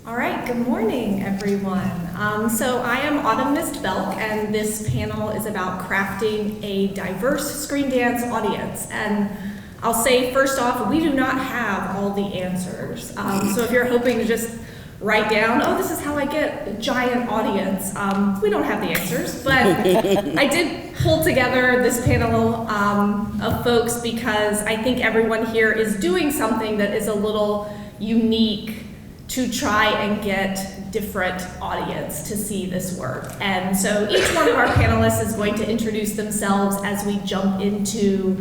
All right, good morning, everyone. So I am Autumn Mist Belk, and this panel is about crafting a diverse screen dance audience. And I'll say first off, we do not have all the answers. So if you're hoping to just write down, oh, this is how I get a giant audience, we don't have the answers. But I did pull together this panel of folks because I think everyone here is doing something that is a little unique to try and get different audience to see this work. And so each one of our panelists is going to introduce themselves as we jump into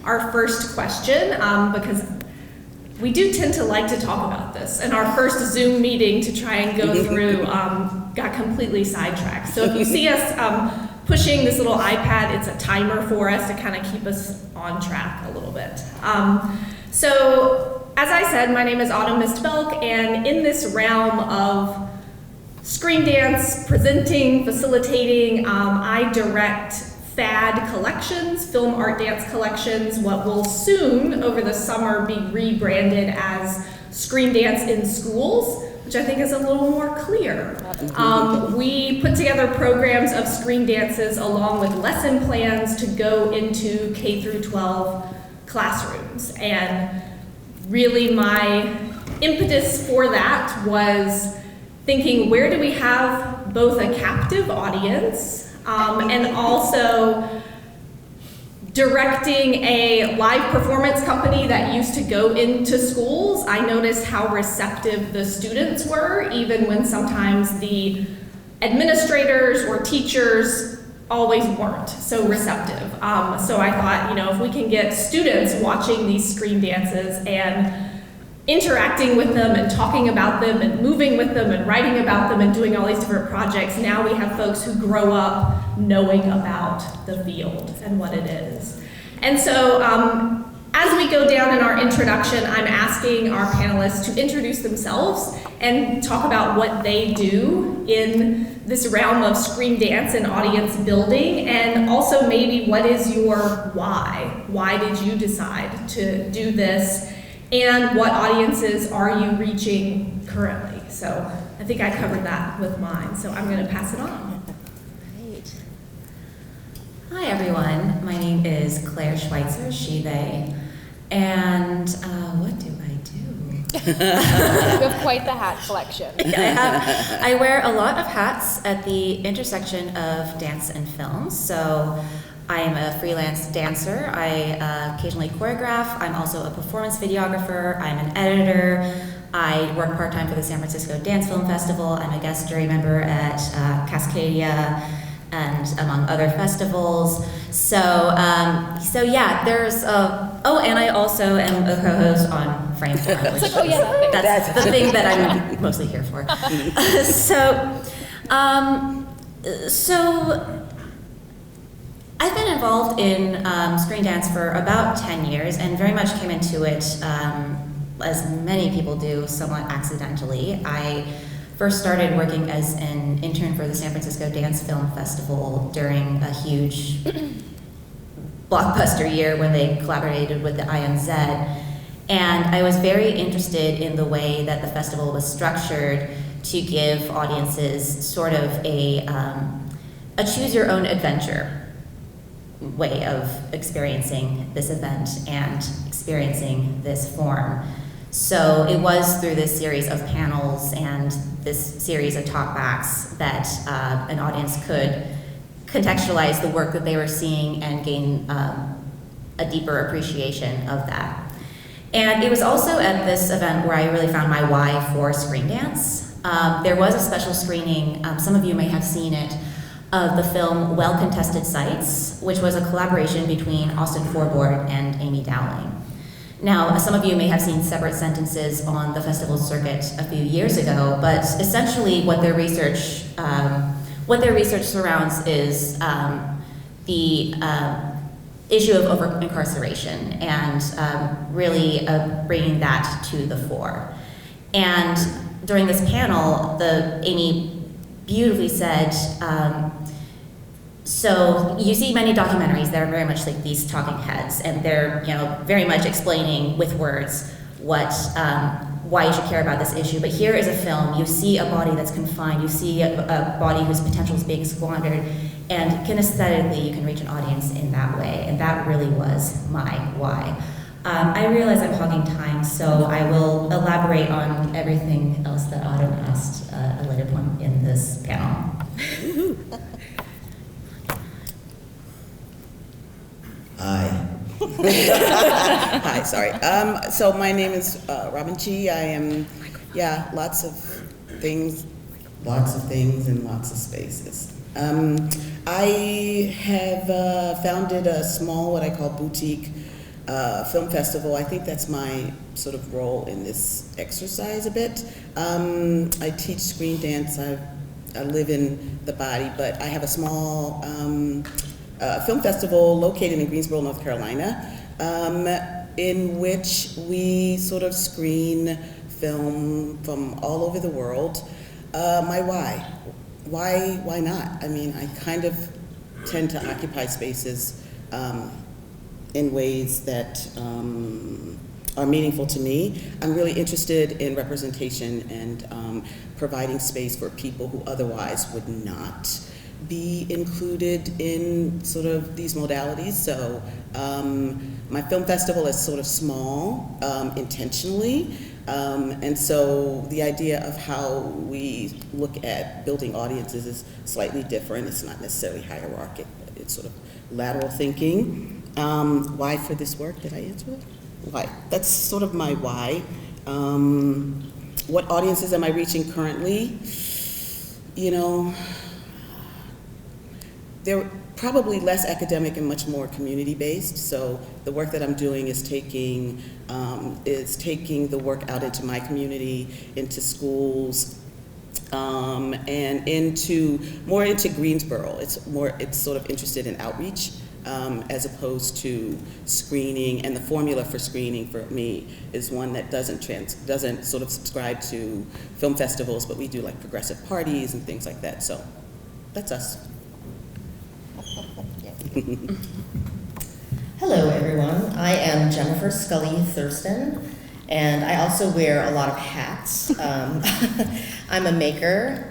our first question, because we do tend to like to talk about this. And our first Zoom meeting to try and go through got completely sidetracked. So if you see us pushing this little iPad, it's a timer for us to kind of keep us on track a little bit. As I said, my name is Autumn Mist Belk, and in this realm of screen dance, presenting, facilitating, I direct FAD collections, film art dance collections, what will soon, over the summer, be rebranded as Screen Dance in Schools, which I think is a little more clear. We put together programs of screen dances along with lesson plans to go into K through 12 classrooms. And really my impetus for that was thinking, where do we have both a captive audience and also directing a live performance company that used to go into schools. I noticed how receptive the students were, even when sometimes the administrators or teachers always weren't so receptive. So I thought, if we can get students watching these screen dances and interacting with them and talking about them and moving with them and writing about them and doing all these different projects, now we have folks who grow up knowing about the field and what it is. And so as we go down in our introduction, I'm asking our panelists to introduce themselves and talk about what they do in this realm of screen dance and audience building, and also maybe what is your why? Why did you decide to do this? And what audiences are you reaching currently? So I think I covered that with mine, so I'm going to pass it on. Great. Hi everyone, my name is Claire Schweitzer, she, they, and what do I do? You have quite the hat collection. I wear a lot of hats at the intersection of dance and film. So I am a freelance dancer. I occasionally choreograph. I'm also a performance videographer. I'm an editor. I work part-time for the San Francisco Dance Film Festival. I'm a guest jury member at Cascadia and among other festivals. So yeah, there's and I also am a co-host on Frame Form, which that's the thing that I'm mostly here for. So I've been involved in screen dance for about 10 years and very much came into it, as many people do, somewhat accidentally. I first started working as an intern for the San Francisco Dance Film Festival during a huge blockbuster year when they collaborated with the IMZ. And I was very interested in the way that the festival was structured to give audiences sort of a choose your own adventure way of experiencing this event and experiencing this form. So it was through this series of panels and this series of talkbacks that an audience could contextualize the work that they were seeing and gain a deeper appreciation of that. And it was also at this event where I really found my why for screen dance. There was a special screening, some of you may have seen it, of the film Well Contested Sights, which was a collaboration between Austin Forbord and Amy Dowling. Now, some of you may have seen Separate Sentences on the festival circuit a few years ago, but essentially what their research surrounds is the issue of over-incarceration and really bringing that to the fore. And during this panel, Amy beautifully said, so you see many documentaries that are very much like these talking heads, and they're very much explaining with words what why you should care about this issue. But here is a film, you see a body that's confined, you see a body whose potential is being squandered, and kinesthetically you can reach an audience in that way, and that really was my why. I realize I'm hogging time, so I will elaborate on everything else that Autumn asked a later point in this panel. Hi. Hi, sorry. So my name is Robin Chi. I am, lots of things in lots of spaces. I have founded a small, what I call boutique film festival. I think that's my sort of role in this exercise a bit. I teach screen dance. I live in the body, but I have a small film festival located in Greensboro, North Carolina, in which we sort of screen film from all over the world. My why? Why not? I mean, I kind of tend to occupy spaces in ways that are meaningful to me. I'm really interested in representation and providing space for people who otherwise would not be included in sort of these modalities. So my film festival is sort of small intentionally. And so the idea of how we look at building audiences is slightly different. It's not necessarily hierarchic, but it's sort of lateral thinking. Why for this work? Did I answer it? Why? That's sort of my why. What audiences am I reaching currently? You know, they're probably less academic and much more community-based. So the work that I'm doing is taking the work out into my community, into schools, and more into Greensboro. It's sort of interested in outreach as opposed to screening. And the formula for screening for me is one that doesn't sort of subscribe to film festivals, but we do like progressive parties and things like that. So that's us. Hello everyone, I am Jennifer Scully Thurston, and I also wear a lot of hats. I'm a maker.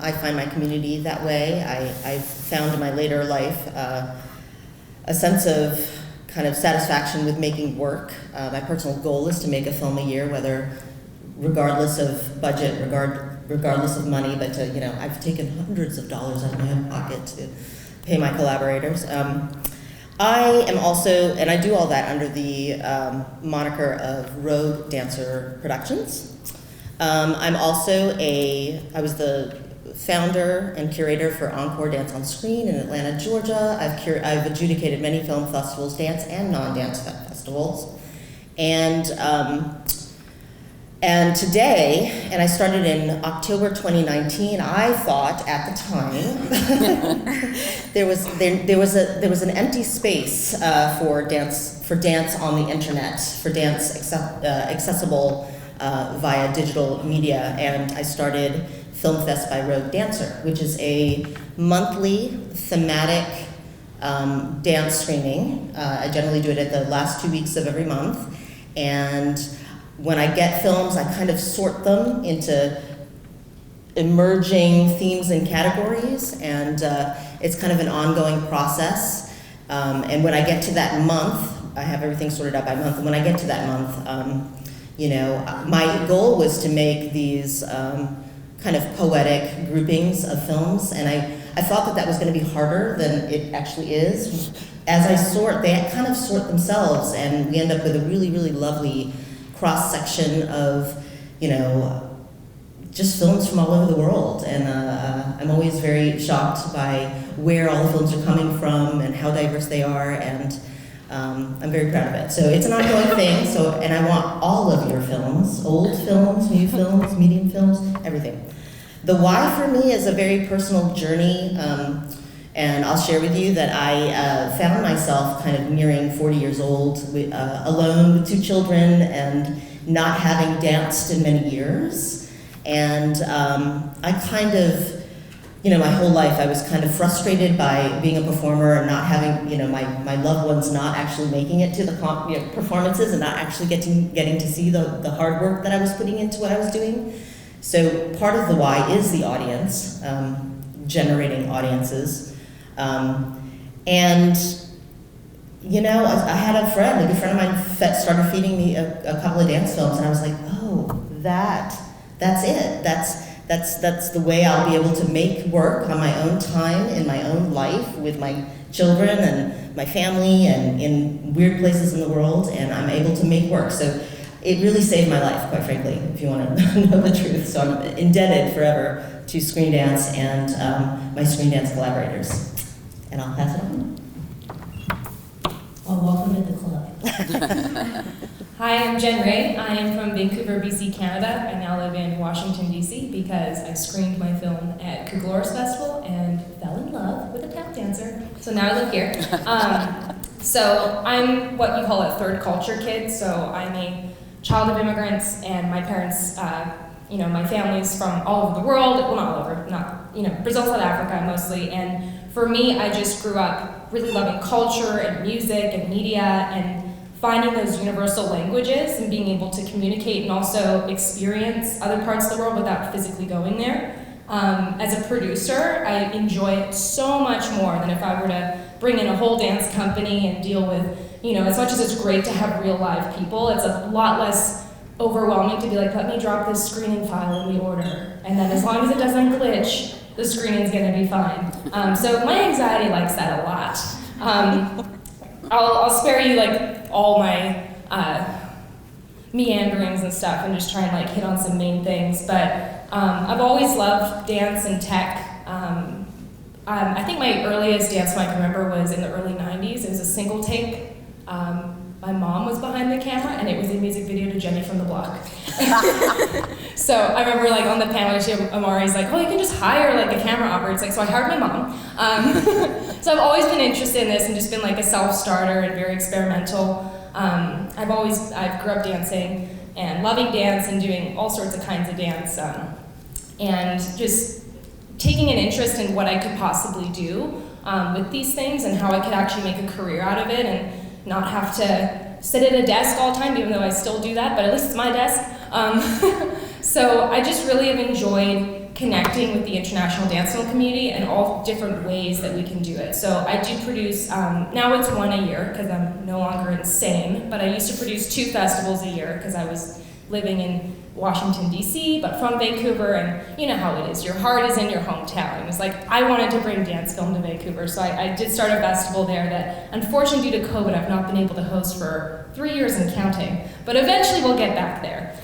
I find my community that way. I've found in my later life a sense of kind of satisfaction with making work. My personal goal is to make a film a year, regardless of budget, regardless of money, but I've taken hundreds of dollars out of my own pocket to pay my collaborators. I am also, and I do all that under the moniker of Rogue Dancer Productions. I was the founder and curator for Encore Dance on Screen in Atlanta, Georgia. I've adjudicated many film festivals, dance and non-dance festivals. And today, and I started in October 2019, I thought at the time there was an empty space for dance on the internet, for dance accessible via digital media, and I started Film Fest by Rogue Dancer, which is a monthly thematic dance screening. I generally do it at the last 2 weeks of every month, and when I get films, I kind of sort them into emerging themes and categories, and it's kind of an ongoing process. And when I get to that month, I have everything sorted out by month, and when I get to that month, my goal was to make these kind of poetic groupings of films, and I thought that was going to be harder than it actually is. As I sort, they kind of sort themselves, and we end up with a really, really lovely cross-section of, just films from all over the world. And I'm always very shocked by where all the films are coming from and how diverse they are, and I'm very proud of it. So it's an ongoing thing, and I want all of your films, old films, new films, medium films, everything. The why for me is a very personal journey, and I'll share with you that I found myself kind of nearing 40 years old, alone with 2 children and not having danced in many years. And I kind of my whole life I was kind of frustrated by being a performer and not having, my loved ones not actually making it to the performances and not actually getting to see the hard work that I was putting into what I was doing. So part of the why is the audience, generating audiences. And I had a good friend of mine started feeding me a couple of dance films, and I was like, oh, that's it. That's the way I'll be able to make work on my own time, in my own life, with my children and my family, and in weird places in the world, and I'm able to make work. So it really saved my life, quite frankly, if you want to know the truth. So I'm indebted forever to screendance and my screendance collaborators. And I'll pass it on. Well, welcome to the club. Hi, I'm Jen Ray. I am from Vancouver, BC, Canada. I now live in Washington, D.C. because I screened my film at Kugloris Festival and fell in love with a tap dancer. So now I live here. So I'm what you call a third culture kid. So I'm a child of immigrants, and my parents, my family's from all over the world. Well, not all over, Brazil, South Africa mostly. And for me, I just grew up really loving culture and music and media and finding those universal languages and being able to communicate and also experience other parts of the world without physically going there. As a producer, I enjoy it so much more than if I were to bring in a whole dance company and deal with, as much as it's great to have real live people, it's a lot less overwhelming to be like, let me drop this screening file in the order. And then as long as it doesn't glitch, the screening's gonna be fine. So my anxiety likes that a lot. I'll spare you all my meanderings and stuff and just try and hit on some main things. But I've always loved dance and tech. I think my earliest dance film I can remember was in the early 90s. It was a single take. My mom was behind the camera, and it was a music video to Jenny from the Block. So I remember on the panel, Amari's like, oh, you can just hire a camera operator. So I hired my mom. So I've always been interested in this and just been a self-starter and very experimental. I grew up dancing and loving dance and doing all sorts of kinds of dance, and just taking an interest in what I could possibly do with these things and how I could actually make a career out of it and not have to sit at a desk all the time, even though I still do that, but at least it's my desk. So I just really have enjoyed connecting with the international dance film community and all different ways that we can do it. So I do produce, now it's one a year because I'm no longer insane, but I used to produce 2 festivals a year because I was living in Washington, D.C., but from Vancouver, and you know how it is. Your heart is in your hometown. It was I wanted to bring dance film to Vancouver, so I did start a festival there that, unfortunately, due to COVID, I've not been able to host for 3 years and counting, but eventually we'll get back there.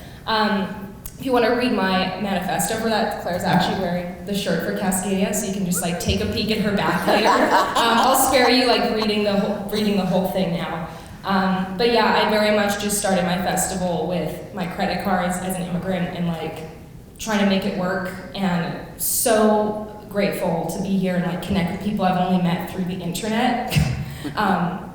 If you want to read my manifesto for that, Claire's actually wearing the shirt for Cascadia, so you can just take a peek at her back later. I'll spare you reading the whole thing now. But yeah, I very much just started my festival with my credit cards as an immigrant and trying to make it work, and so grateful to be here and connect with people I've only met through the internet.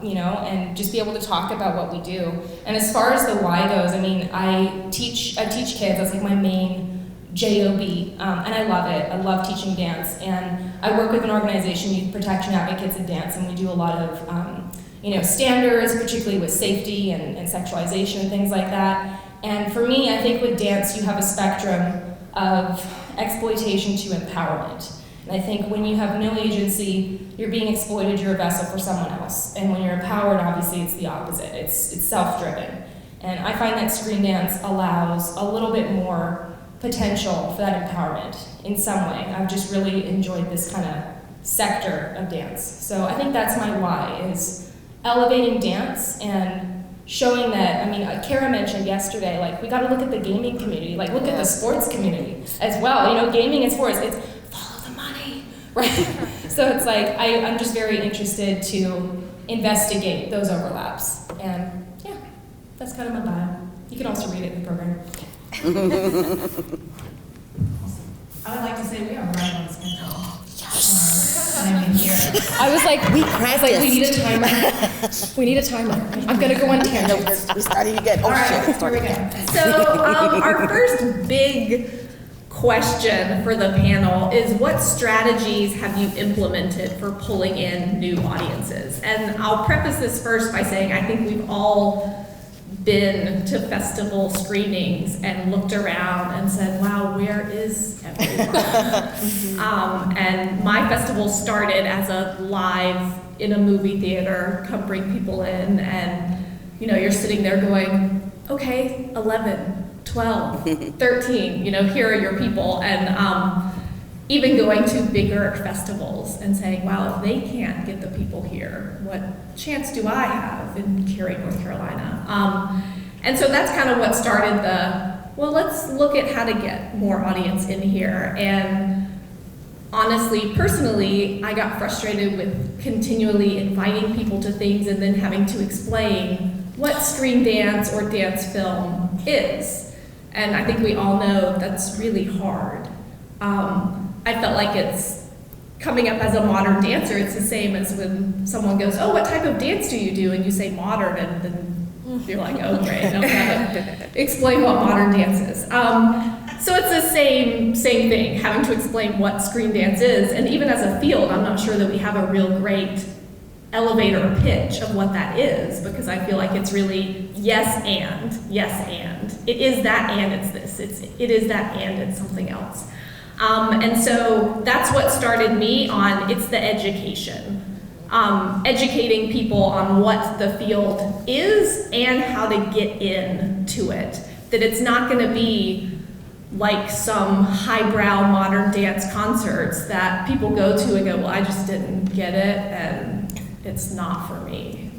And just be able to talk about what we do. And as far as the why goes, I teach kids. That's my main job, and I love it. I love teaching dance, and I work with an organization, Youth Protection Advocates in Dance, and we do a lot of standards, particularly with safety and sexualization and things like that. And for me, I think with dance, you have a spectrum of exploitation to empowerment. And I think when you have no agency, you're being exploited, you're a vessel for someone else. And when you're empowered, obviously it's the opposite. It's self-driven. And I find that screen dance allows a little bit more potential for that empowerment in some way. I've just really enjoyed this kind of sector of dance. So I think that's my why, is elevating dance and showing that, Kara mentioned yesterday, we gotta look at the gaming community, look at the sports community as well. Gaming and sports, it's follow the money, right? So it's I'm just very interested to investigate those overlaps. And yeah, that's kind of my bio. You can also read it in the program. I would like to say we are right on schedule. Time here. I was like, we need a timer. We need a timer. I'm gonna go on tangents. We're starting to get, All right, shit. here we go. So our first big question for the panel is, what strategies have you implemented for pulling in new audiences? And I'll preface this first by saying I think we've all been to festival screenings and looked around and said, wow, where is everyone? And my festival started as a live in a movie theater, come bring people in, and you're sitting there going, okay, 11, 12, 13, here are your people. And even going to bigger festivals and saying, wow, if they can't get the people here, what chance do I have in Cary, North Carolina? And so that's kind of what started well, let's look at how to get more audience in here. And honestly, personally, I got frustrated with continually inviting people to things and then having to explain what screen dance or dance film is. And I think we all know that's really hard. I felt like it's coming up as a modern dancer, it's the same as when someone goes, oh, what type of dance do you do? And you say modern, and then you're like, oh, great, okay. Explain what modern dance is. So it's the same thing, having to explain what screen dance is. And even as a field, I'm not sure that we have a real great elevator pitch of what that is, because I feel like it's really yes and. It is that and it's this. It is that and it's something else. And so that's what started me on, it's the education. Educating people on what the field is and how to get into it. That it's not going to be like some highbrow modern dance concerts that people go to and go, well, I just didn't get it and it's not for me.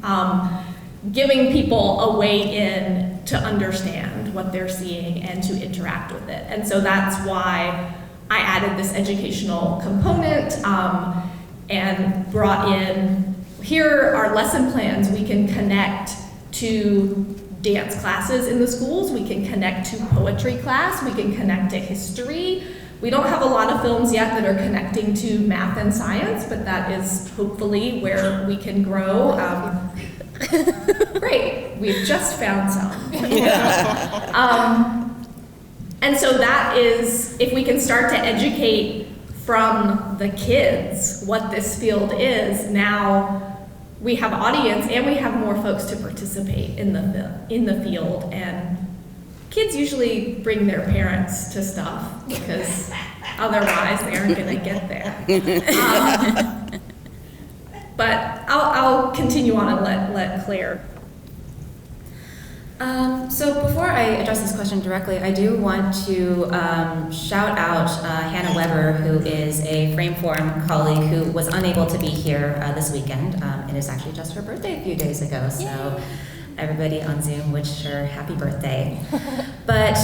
Giving people a way in to understand what they're seeing and to interact with it. And so that's why I added this educational component and brought in, here are lesson plans. We can connect to dance classes in the schools. We can connect to poetry class. We can connect to history. We don't have a lot of films yet that are connecting to math and science, but that is hopefully where we can grow. Great, we've just found some. And so that is, if we can start to educate from the kids what this field is, now we have audience and we have more folks to participate in the field. And kids usually bring their parents to stuff because otherwise they aren't going to get there. But I'll continue on and let Claire. So before I address this question directly, I do want to shout out Hannah Weber, who is a Frameform colleague who was unable to be here this weekend. It is actually just her birthday a few days ago, so everybody on Zoom wish her happy birthday. But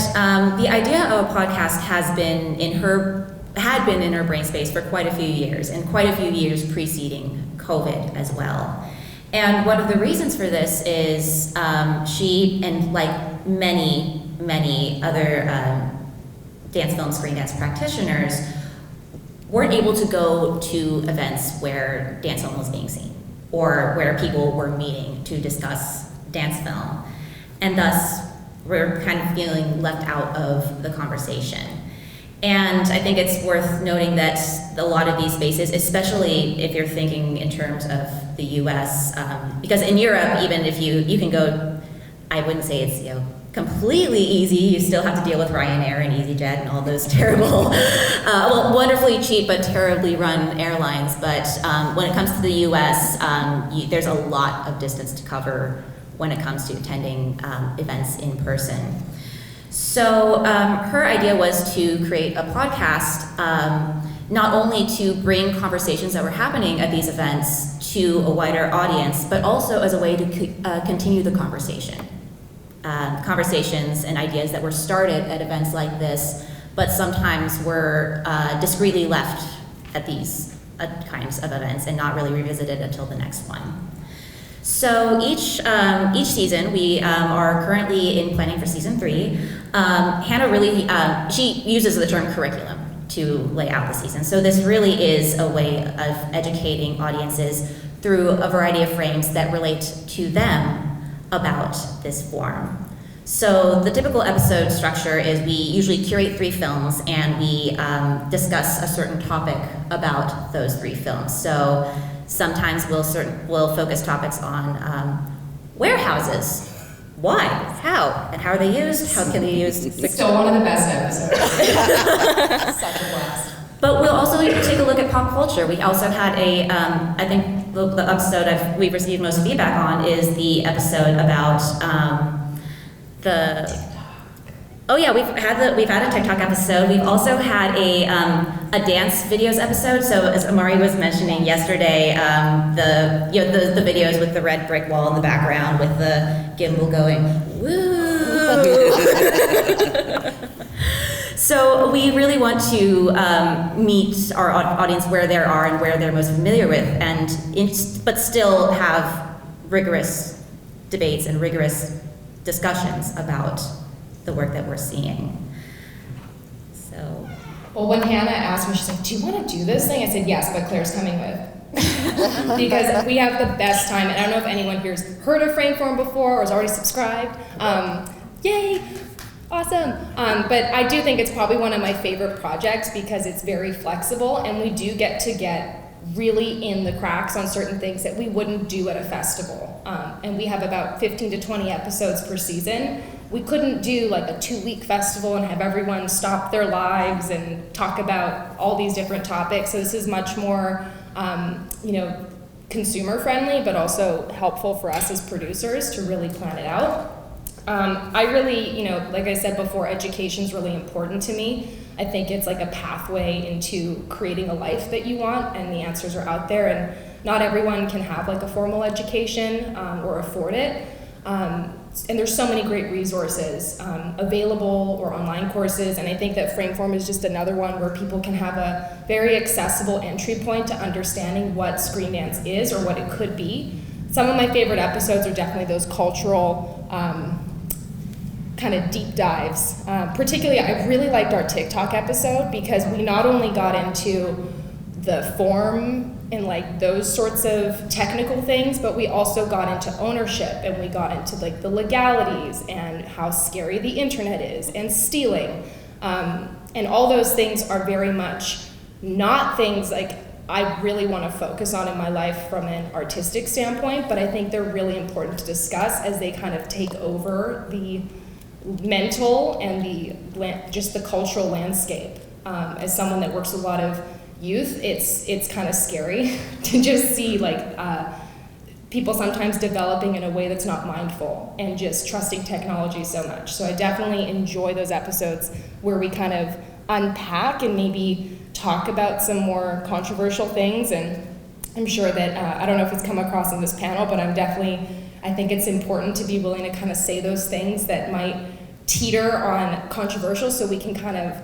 the idea of a podcast had been in her brain space for quite a few years, and quite a few years preceding COVID as well. And one of the reasons for this is she, and like many other dance film screen dance practitioners, weren't able to go to events where dance film was being seen, or where people were meeting to discuss dance film. And thus, we're kind of feeling left out of the conversation. And I think it's worth noting that a lot of these spaces, especially if you're thinking in terms of the US, because in Europe, even if you can go, I wouldn't say it's completely easy. You still have to deal with Ryanair and EasyJet and all those terrible, wonderfully cheap but terribly run airlines. But when it comes to the US, there's a lot of distance to cover when it comes to attending events in person. So her idea was to create a podcast, not only to bring conversations that were happening at these events to a wider audience, but also as a way to continue the conversation. Conversations and ideas that were started at events like this, but sometimes were discreetly left at these kinds of events and not really revisited until the next one. So each season, we are currently in planning for season 3. Hannah really, she uses the term curriculum to lay out the season. So this really is a way of educating audiences through a variety of frames that relate to them about this form. So the typical episode structure is we usually curate 3 films and we discuss a certain topic about those 3 films. So sometimes we'll focus topics on warehouses. Why? How? And how are they used? How can they be used? Still one of the best episodes. Such a blast. But we'll also take a look at pop culture. We also had I think the episode we've received most feedback on is the episode about Oh yeah, we've had a TikTok episode. We've also had a dance videos episode. So as Amari was mentioning yesterday, the videos with the red brick wall in the background with the gimbal going woo. So we really want to meet our audience where they are and where they're most familiar with, but still have rigorous debates and rigorous discussions about the work that we're seeing. So. Well, when Hannah asked me, she's like, "Do you want to do this thing?" I said, "Yes, but Claire's coming with." Because we have the best time, and I don't know if anyone here's heard of Frameform before or has already subscribed. Yay! Awesome. But I do think it's probably one of my favorite projects because it's very flexible, and we do get really in the cracks on certain things that we wouldn't do at a festival. And we have about 15 to 20 episodes per season. We couldn't do like a 2-week festival and have everyone stop their lives and talk about all these different topics. So this is much more, consumer friendly, but also helpful for us as producers to really plan it out. I really, like I said before, education is really important to me. I think it's like a pathway into creating a life that you want, and the answers are out there, and not everyone can have like a formal education or afford it. And there's so many great resources available or online courses, and I think that Frameform is just another one where people can have a very accessible entry point to understanding what screen dance is or what it could be. Some of my favorite episodes are definitely those cultural kind of deep dives. Particularly, I really liked our TikTok episode because we not only got into the form and like those sorts of technical things, but we also got into ownership, and we got into like the legalities and how scary the internet is and stealing. And all those things are very much not things like I really want to focus on in my life from an artistic standpoint, but I think they're really important to discuss as they kind of take over the mental and just the cultural landscape. As someone that works with a lot of youth, it's kind of scary to just see like people sometimes developing in a way that's not mindful and just trusting technology so much. So I definitely enjoy those episodes where we kind of unpack and maybe talk about some more controversial things. And I'm sure that, I don't know if it's come across in this panel, but I think it's important to be willing to kind of say those things that might teeter on controversial so we can kind of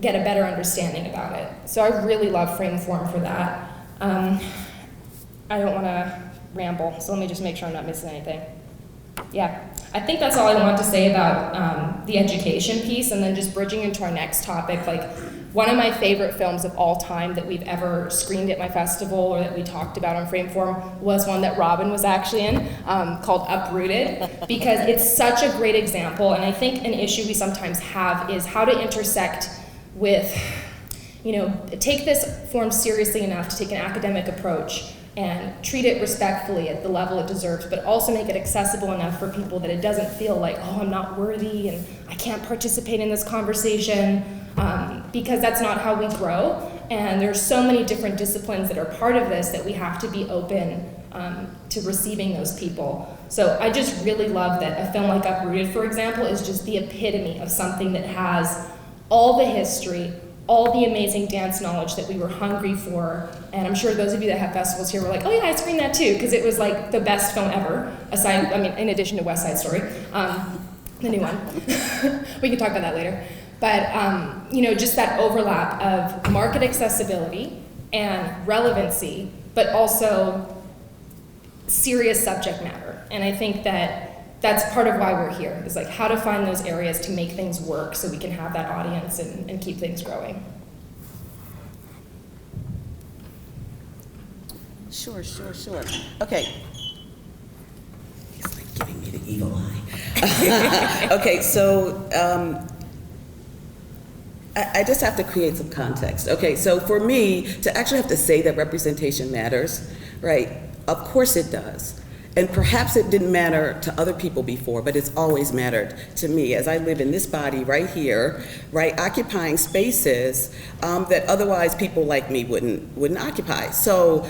get a better understanding about it. So I really love Frameform for that. I don't want to ramble, so let me just make sure I'm not missing anything. Yeah, I think that's all I want to say about the education piece, and then just bridging into our next topic, like one of my favorite films of all time that we've ever screened at my festival or that we talked about on Frameform was one that Robin was actually in, called Uprooted, because it's such a great example. And I think an issue we sometimes have is how to intersect with, take this form seriously enough to take an academic approach and treat it respectfully at the level it deserves, but also make it accessible enough for people that it doesn't feel like, oh, I'm not worthy and I can't participate in this conversation, because that's not how we grow. And there's so many different disciplines that are part of this that we have to be open to receiving those people. So I just really love that a film like Uprooted, for example, is just the epitome of something that has all the history, all the amazing dance knowledge that we were hungry for. And I'm sure those of you that have festivals here were like, oh yeah, I screened that too, because it was like the best film ever, in addition to West Side Story, the new one. We can talk about that later. But, just that overlap of market accessibility and relevancy, but also serious subject matter. And I think that that's part of why we're here, is like how to find those areas to make things work so we can have that audience and keep things growing. Sure. Okay. It's like giving me the evil eye. Okay, so I just have to create some context. Okay, so for me, to actually have to say that representation matters, right? Of course it does. And perhaps it didn't matter to other people before, but it's always mattered to me as I live in this body right here, right, occupying spaces that otherwise people like me wouldn't occupy. So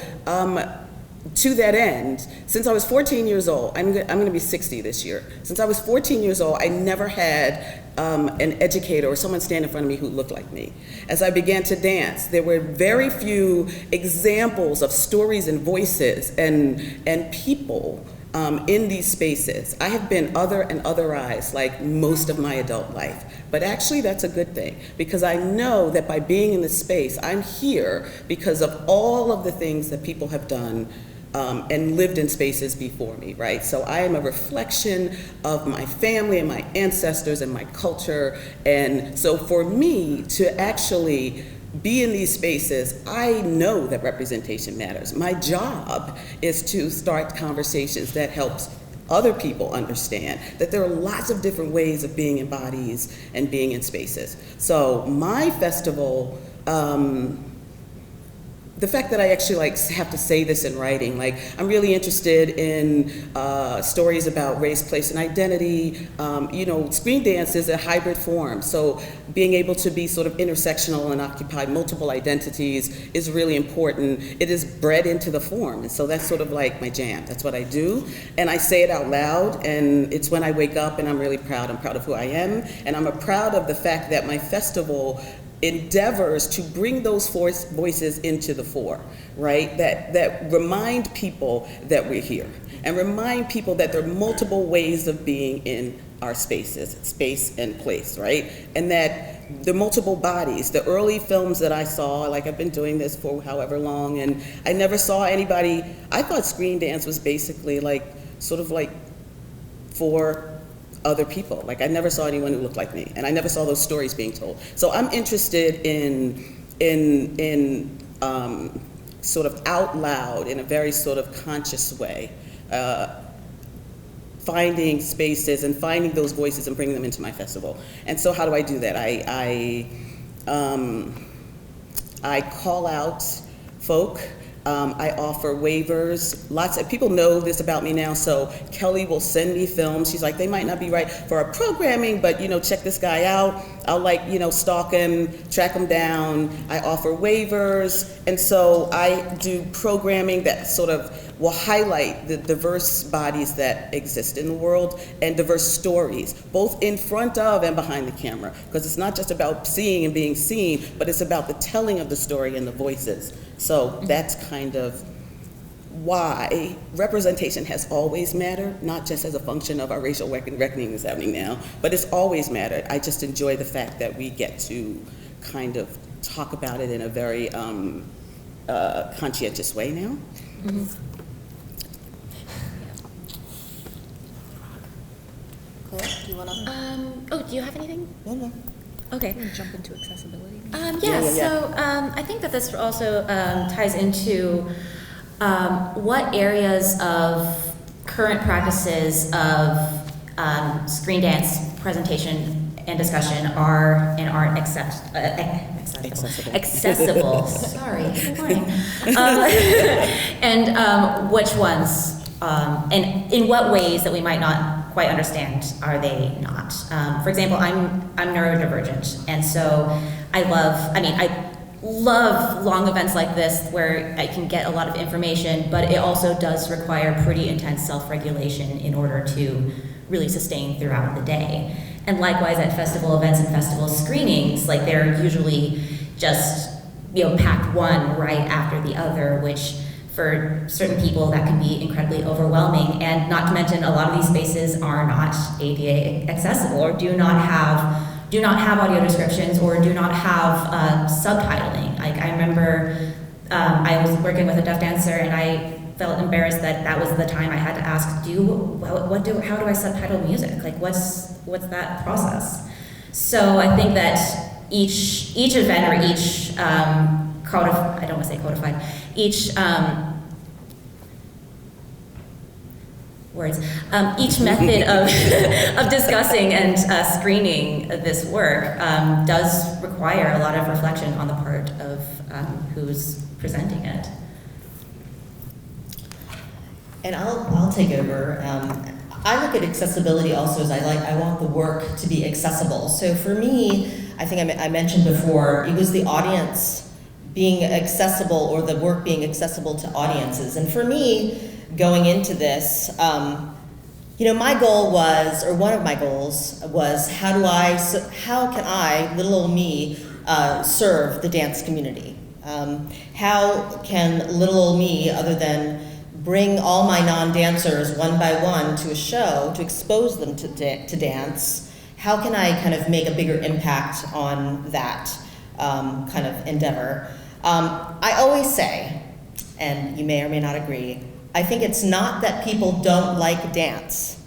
to that end, since I was 14 years old, I'm going to be 60 this year. Since I was 14 years old, I never had an educator or someone stand in front of me who looked like me. As I began to dance, there were very few examples of stories and voices and people in these spaces. I have been other and otherized like most of my adult life. But actually that's a good thing, because I know that by being in this space, I'm here because of all of the things that people have done and lived in spaces before me, right? So I am a reflection of my family and my ancestors and my culture. And so for me to actually be in these spaces, I know that representation matters. My job is to start conversations that helps other people understand that there are lots of different ways of being in bodies and being in spaces. So my festival, the fact that I actually like have to say this in writing, like I'm really interested in stories about race, place, and identity. You know, screen dance is a hybrid form, so being able to be sort of intersectional and occupy multiple identities is really important. It is bred into the form, and so that's sort of like my jam. That's what I do, and I say it out loud, and it's when I wake up and I'm really proud. I'm proud of who I am, and I'm proud of the fact that my festival endeavors to bring those voices into the fore, right? That remind people that we're here and remind people that there are multiple ways of being in our spaces, space and place, right? And that the multiple bodies, the early films that I saw, like I've been doing this for however long, and I never saw anybody, I thought screen dance was basically like, sort of like for other people. Like I never saw anyone who looked like me, and I never saw those stories being told. So I'm interested in sort of out loud, in a very sort of conscious way, finding spaces and finding those voices and bringing them into my festival. And so how do I do that? I call out folk. I offer waivers. Lots of people know this about me now, so Kelly will send me films. She's like, they might not be right for our programming, but you know, check this guy out. I'll like, you know, stalk him, track him down. I offer waivers, and so I do programming that sort of will highlight the diverse bodies that exist in the world and diverse stories, both in front of and behind the camera, because it's not just about seeing and being seen, but it's about the telling of the story and the voices. So that's kind of why representation has always mattered, not just as a function of our racial reckoning that's happening now, but it's always mattered. I just enjoy the fact that we get to kind of talk about it in a very conscientious way now. Mm-hmm. Claire, do you want to? Oh, do you have anything? No. Okay. Jump into accessibility. Yeah. So I think that this also ties into what areas of current practices of screen dance presentation and discussion are and aren't accessible. Sorry, good morning. And which ones, and in what ways that we might not quite understand are they not? For example, I'm neurodivergent, and so I love long events like this where I can get a lot of information, but it also does require pretty intense self-regulation in order to really sustain throughout the day. And likewise at festival events and festival screenings, like they're usually just, you know, packed one right after the other, which for certain people that can be incredibly overwhelming. And not to mention a lot of these spaces are not ADA accessible or do not have audio descriptions or do not have subtitling. Like I remember I was working with a deaf dancer and I felt embarrassed that was the time I had to ask, how do I subtitle music? Like what's that process? So I think that each event or each I don't want to say codified, each each method of discussing and screening this work does require a lot of reflection on the part of who's presenting it. And I'll take over. I look at accessibility also as I want the work to be accessible. So for me, I think I mentioned before, it was the audience being accessible, or the work being accessible to audiences. And for me, going into this, my goal was, or one of my goals was, how can I, little old me, serve the dance community? How can little old me, other than bring all my non-dancers one by one to a show to expose them to dance, how can I kind of make a bigger impact on that kind of endeavor? I always say, and you may or may not agree, I think it's not that people don't like dance.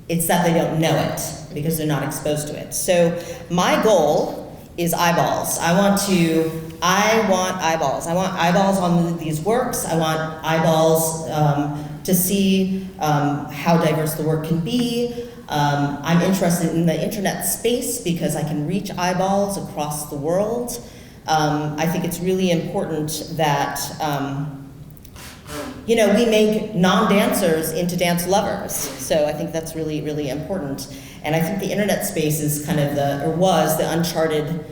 It's that they don't know it because they're not exposed to it. So my goal is eyeballs. I want eyeballs. I want eyeballs on these works. I want eyeballs to see how diverse the work can be. I'm interested in the internet space because I can reach eyeballs across the world. I think it's really important that we make non-dancers into dance lovers. So I think that's really, really important. And I think the internet space is kind of was the uncharted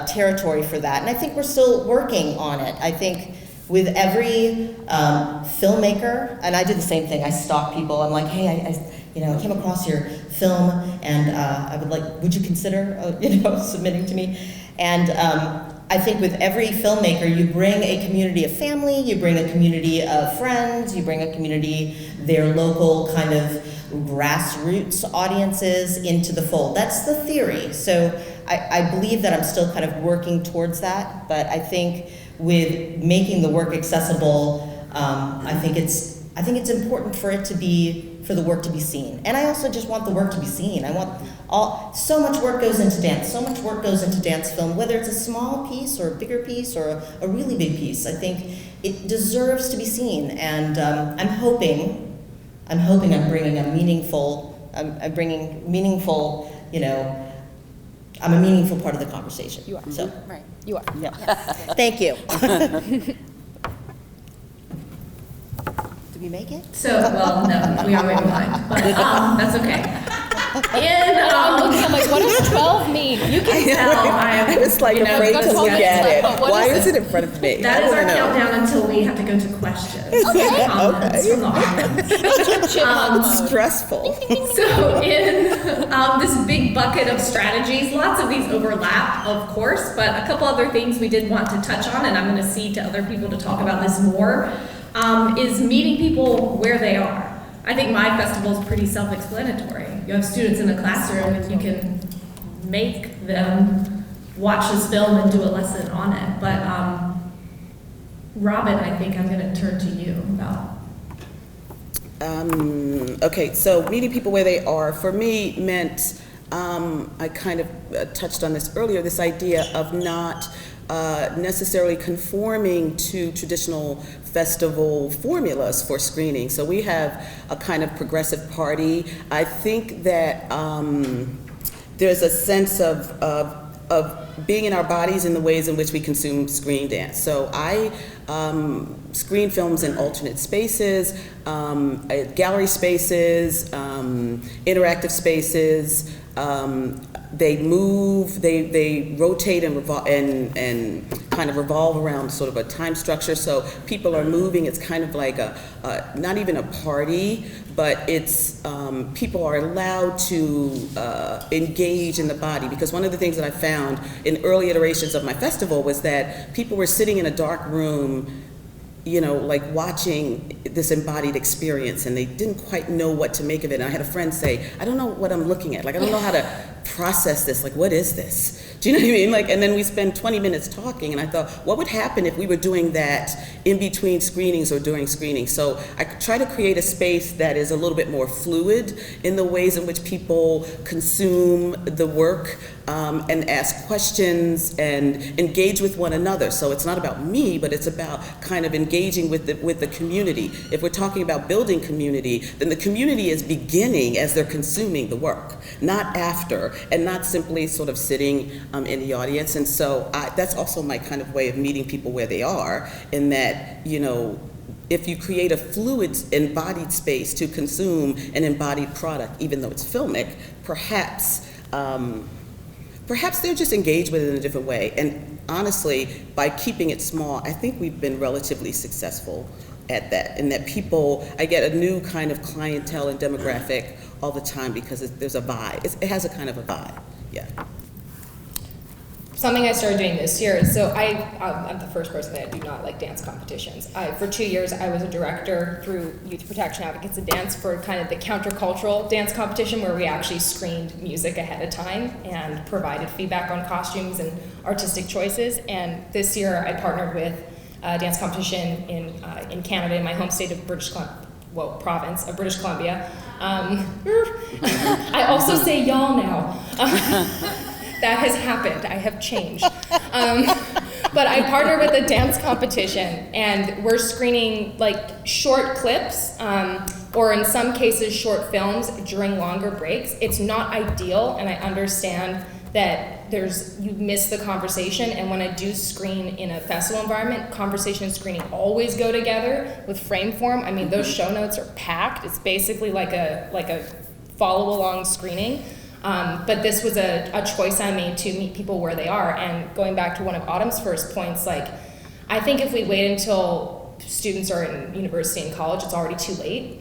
territory for that. And I think we're still working on it. I think with every filmmaker, and I did the same thing, I stalk people. I'm like, hey, I came across your film, and I would you consider, submitting to me? And I think with every filmmaker, you bring a community of family, you bring a community of friends, you bring a community, their local kind of grassroots audiences into the fold. That's the theory. So I believe that I'm still kind of working towards that, but I think with making the work accessible, I think it's important for the work to be seen. And I also just want the work to be seen. I want so much work goes into dance, so much work goes into dance film, whether it's a small piece or a bigger piece or a really big piece. I think it deserves to be seen. And I'm hoping I'm bringing a meaningful, I'm a meaningful part of the conversation. You are. So, Right. You are. yeah. Thank you. Did we make it? So, well, no, we are way behind, but that's okay. I'm like, what does 12 mean? You can tell I was like afraid to look at it. Why is it in front of me? That I is our wanna know. countdown until we have to go to questions. Okay. Comments from the audience. Stressful. So in this big bucket of strategies, lots of these overlap, of course, but a couple other things we did want to touch on, and I'm going to cede to other people to talk about this more, is meeting people where they are. I think my festival is pretty self-explanatory. You have students in a classroom and you can make them watch this film and do a lesson on it. But Robin, I think I'm going to turn to you about. Okay, so meeting people where they are, for me, meant, I kind of touched on this earlier, this idea of not necessarily conforming to traditional festival formulas for screening. So we have a kind of progressive party. I think that there's a sense of being in our bodies in the ways in which we consume screen dance. So I screen films in alternate spaces, gallery spaces, interactive spaces. They move, they rotate and revolve and kind of revolve around sort of a time structure. So people are moving. It's kind of like not even a party, but it's people are allowed to engage in the body. Because one of the things that I found in early iterations of my festival was that people were sitting in a dark room, like watching this embodied experience, and they didn't quite know what to make of it. And I had a friend say, I don't know what I'm looking at. Like, I don't know how to process this, like, what is this? Do you know what I mean? Like, and then we spend 20 minutes talking, and I thought, what would happen if we were doing that in between screenings or during screenings? So I try to create a space that is a little bit more fluid in the ways in which people consume the work, and ask questions and engage with one another. So it's not about me, but it's about kind of engaging with the community. If we're talking about building community, then the community is beginning as they're consuming the work, not after, and not simply sort of sitting in the audience. And so that's also my kind of way of meeting people where they are, in that, you know, if you create a fluid, embodied space to consume an embodied product, even though it's filmic, perhaps they're just engaged with it in a different way. And honestly, by keeping it small, I think we've been relatively successful at that. And that people, I get a new kind of clientele and demographic all the time because there's a vibe. It has a kind of a vibe, yeah. Something I started doing this year is, so I'm the first person that I do not like dance competitions. For 2 years, I was a director through Youth Protection Advocates of Dance for kind of the countercultural dance competition, where we actually screened music ahead of time and provided feedback on costumes and artistic choices. And this year, I partnered with a dance competition in Canada, in my home state of province of British Columbia. I also say y'all now. That has happened. I have changed. But I partnered with a dance competition, and we're screening like short clips, or in some cases short films during longer breaks. It's not ideal, and I understand that you miss the conversation. And when I do screen in a festival environment, conversation and screening always go together with frame form. I mean, those show notes are packed. It's basically like a follow along screening. But this was a choice I made to meet people where they are. And going back to one of Autumn's first points, like, I think if we wait until students are in university and college, it's already too late.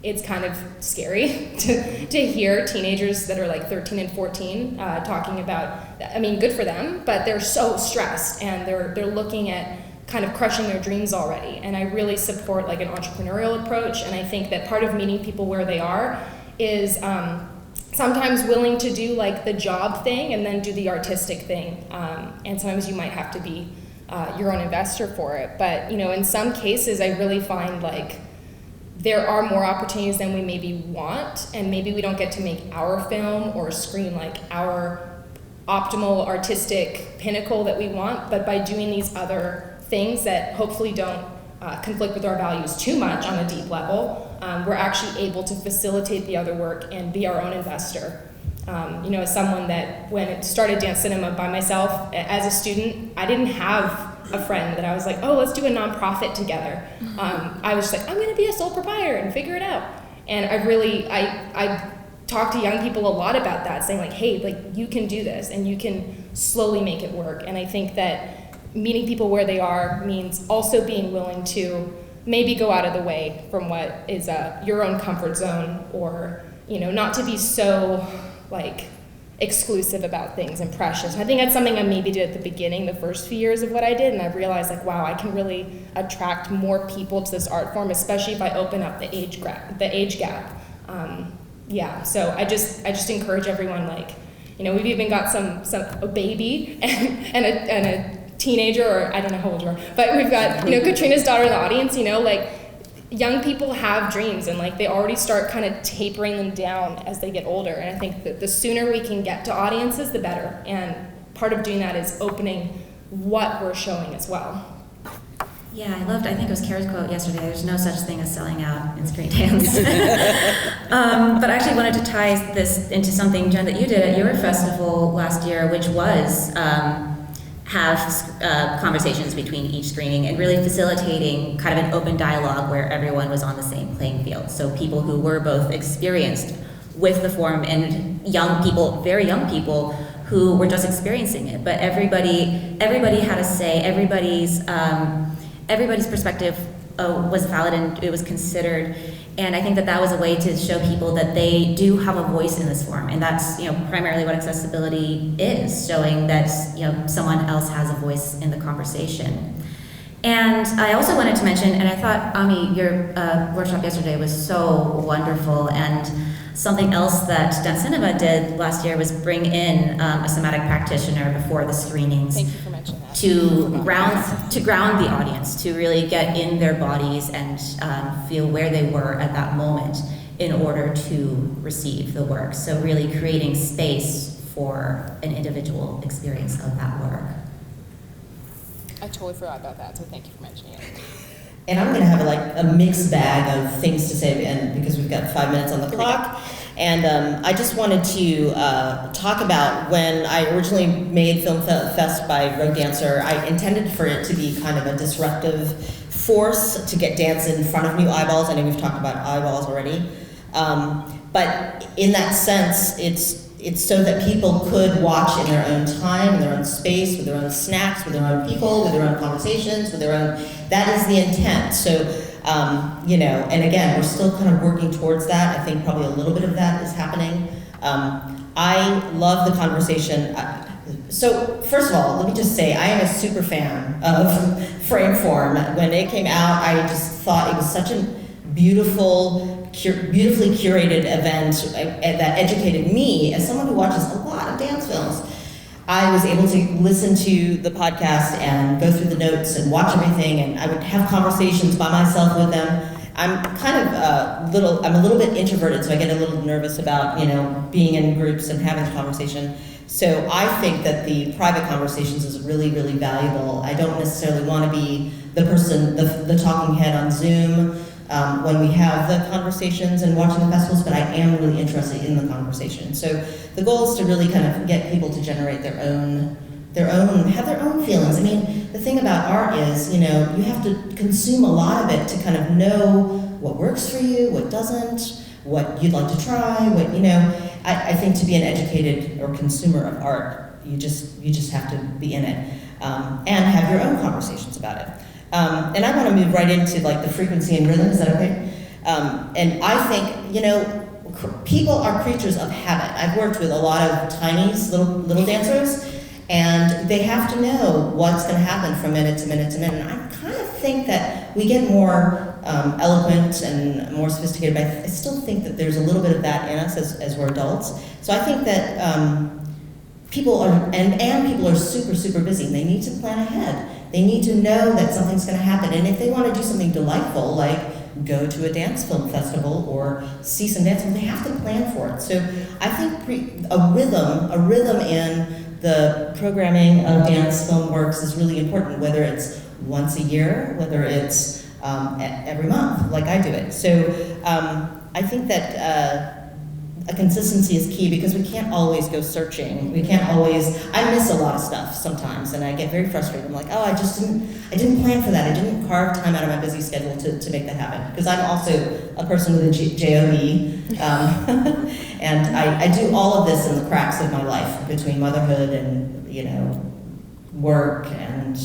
It's kind of scary to hear teenagers that are like 13 and 14 talking about, I mean, good for them, but they're so stressed and they're looking at kind of crushing their dreams already. And I really support like an entrepreneurial approach. And I think that part of meeting people where they are is, sometimes willing to do like the job thing and then do the artistic thing. And sometimes you might have to be your own investor for it. But, you know, in some cases, I really find like there are more opportunities than we maybe want, and maybe we don't get to make our film or screen like our optimal artistic pinnacle that we want. But by doing these other things that hopefully don't conflict with our values too much on a deep level, we're actually able to facilitate the other work and be our own investor. You know, as someone that when it started dance cinema by myself as a student, I didn't have a friend that I was like, oh, let's do a nonprofit together. I was just like, I'm gonna be a sole proprietor and figure it out. And I talk to young people a lot about that, saying like, hey, like you can do this and you can slowly make it work. And I think that meeting people where they are means also being willing to maybe go out of the way from what is your own comfort zone, or, you know, not to be so like exclusive about things and precious. And I think that's something I maybe did at the beginning, the first few years of what I did, and I've realized like, wow, I can really attract more people to this art form, especially if I open up the age gap. Yeah, so I just encourage everyone, like, you know, we've even got a baby and a teenager, or I don't know how old you are, but we've got, you know, Katrina's daughter in the audience. You know, like, young people have dreams, and like they already start kind of tapering them down as they get older. And I think that the sooner we can get to audiences, the better. And part of doing that is opening what we're showing as well. Yeah, I think it was Kara's quote yesterday, there's no such thing as selling out in screen dance. But I actually wanted to tie this into something, Jen, that you did at your festival last year, which was have conversations between each screening and really facilitating kind of an open dialogue where everyone was on the same playing field. So people who were both experienced with the form and young people, very young people, who were just experiencing it. But everybody had a say, everybody's perspective was valid and it was considered. And I think that was a way to show people that they do have a voice in this form. And that's, you know, primarily what accessibility is, showing that, you know, someone else has a voice in the conversation. And I also wanted to mention, and I thought, Ami, your workshop yesterday was so wonderful, and something else that Dance Cinema did last year was bring in a somatic practitioner before the screenings. Thank you for mentioning that. To ground the audience, to really get in their bodies and feel where they were at that moment in order to receive the work. So really creating space for an individual experience of that work. I totally forgot about that, so thank you for mentioning it. And I'm going to have a mixed bag of things to say, and because we've got 5 minutes on the clock. And I just wanted to talk about when I originally made Film Fest by Rogue Dancer, I intended for it to be kind of a disruptive force to get dance in front of new eyeballs. I know we've talked about eyeballs already. But in that sense, it's so that people could watch in their own time, in their own space, with their own snacks, with their own people, with their own conversations, with their own, that is the intent. So, and again, we're still kind of working towards that. I think probably a little bit of that is happening. I love the conversation. So first of all, let me just say, I am a super fan of frame form. When it came out, I just thought it was such a beautifully curated event that educated me as someone who watches a lot of dance films. I was able to listen to the podcast and go through the notes and watch everything, and I would have conversations by myself with them. I'm kind of I'm a little bit introverted, so I get a little nervous about, being in groups and having a conversation. So I think that the private conversations is really, really valuable. I don't necessarily want to be the person, the talking head on Zoom when we have the conversations and watching the festivals, but I am really interested in the conversation. So the goal is to really kind of get people to generate have their own feelings. I mean, the thing about art is, you have to consume a lot of it to kind of know what works for you, what doesn't, what you'd like to try, I think to be an educated or consumer of art, you just have to be in it and have your own conversations about it. And I want to move right into the frequency and rhythm. Is that okay? And I think, people are creatures of habit. I've worked with a lot of tinies, little dancers, and they have to know what's going to happen from minute to minute to minute. And I kind of think that we get more eloquent and more sophisticated, but I still think that there's a little bit of that in us as we're adults. So I think that people are super, super busy. They need to plan ahead. They need to know that something's going to happen. And if they want to do something delightful, like go to a dance film festival or see some dance films, they have to plan for it. So I think a rhythm in the programming of dance film works is really important, whether it's once a year, whether it's every month, like I do it. So I think that a consistency is key, because we can't always go searching. I miss a lot of stuff sometimes, and I get very frustrated. I'm like, oh, I didn't plan for that. I didn't carve time out of my busy schedule to make that happen. Because I'm also a person with a job, and I do all of this in the cracks of my life between motherhood and work and